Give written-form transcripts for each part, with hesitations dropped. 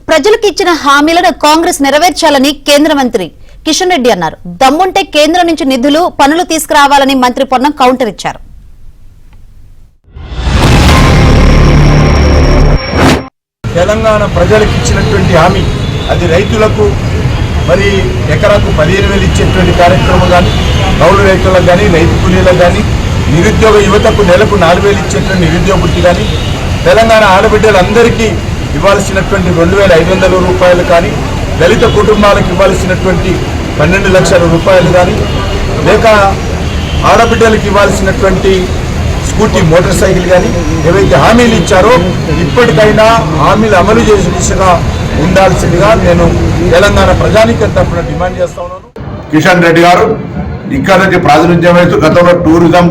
ప్రజలకు ఇచ్చిన హామీలను కాంగ్రెస్ నెరవేర్చాలని కేంద్ర మంత్రి కిషన్ రెడ్డి అన్నారు. దమ్ముంటే కేంద్రం నుంచి నిధులు పనులు తీసుకురావాలని మంత్రి పొన్నం కౌంటర్ ఇచ్చారు. తెలంగాణ ప్రజలకు ఇచ్చినటువంటి హామీ అది రైతులకు మరి ఎకరాకు 15,000 ఇచ్చేటువంటి కార్యక్రమం కానీ, కౌలు రైతులకు కానీ, రైతు కూలీలకు కానీ, నిరుద్యోగ యువతకు నెలకు 4,000 ఇచ్చేటువంటి నిరుద్యోగ వృత్తి కానీ, తెలంగాణ ఆడబిడ్డలందరికీ ఇవ్వాల్సినటువంటి 2,500 రూపాయలు కానీ, దళిత కుటుంబాలకు ఇవ్వాల్సినటువంటి 12 లక్షల రూపాయలు కానీ, లేక ఆడబిడ్డలకు ఇవ్వాల్సినటువంటి స్కూటీ మోటార్ సైకిల్ కానీ ఏవైతే హామీలు ఇచ్చారో ఇప్పటికైనా హామీలు అమలు చేసే దిశగా ఉండాల్సిందిగా నేను తెలంగాణ ప్రజానీకం తరఫున డిమాండ్ చేస్తా ఉన్నాను. కిషన్ రెడ్డి గారు ఇక్కడ నుంచి ప్రాతినిధ్యం వహిస్తూ గతంలో టూరిజం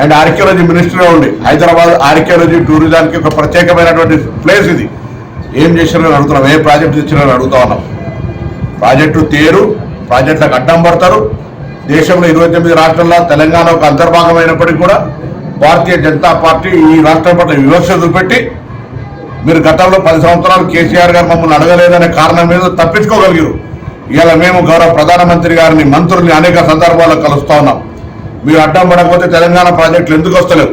అండ్ ఆర్కియాలజీ మినిస్టర్గా ఉండి హైదరాబాద్ ఆర్కియాలజీ టూరిజానికి ఒక ప్రత్యేకమైనటువంటి ప్లేస్ ఇది. ఏం చేసినారని అడుగుతున్నాం, ఏ ప్రాజెక్టు తెచ్చినారని అడుగుతా ఉన్నాం. ప్రాజెక్టు తేరు, ప్రాజెక్టులకు అడ్డం పడతారు. దేశంలో 29 రాష్ట్రాల్లో తెలంగాణ ఒక అంతర్భాగమైనప్పటికీ కూడా భారతీయ జనతా పార్టీ ఈ రాష్ట్రం పట్ల వివక్ష చూపెట్టి మీరు గతంలో 10 సంవత్సరాలు కేసీఆర్ గారు మమ్మల్ని అడగలేదనే కారణం మీద తప్పించుకోగలిగారు. ఇవాళ మేము గౌరవ ప్రధానమంత్రి గారిని, మంత్రుల్ని అనేక సందర్భాల్లో కలుస్తా ఉన్నాం. మీరు అడ్డం పడకపోతే తెలంగాణ ప్రాజెక్టులు ఎందుకు వస్తలేవు,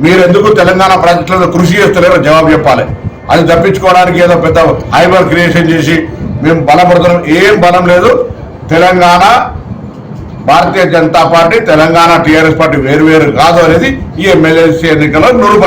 మీరు ఎందుకు తెలంగాణ ప్రాజెక్టులలో కృషి చేస్తలేరో జవాబు చెప్పాలి. అది తప్పించుకోవడానికి ఏదో పెద్ద హైబర్ క్రియేషన్ చేసి మేము బలపడుతున్నాం. ఏం బలం లేదు. Telangana Bharatiya Janata party, Telangana TRS party వేరు కాదు అనేది ఈ ఎమ్మెల్యేసీ ఎన్నికల్లో నిరూపణ.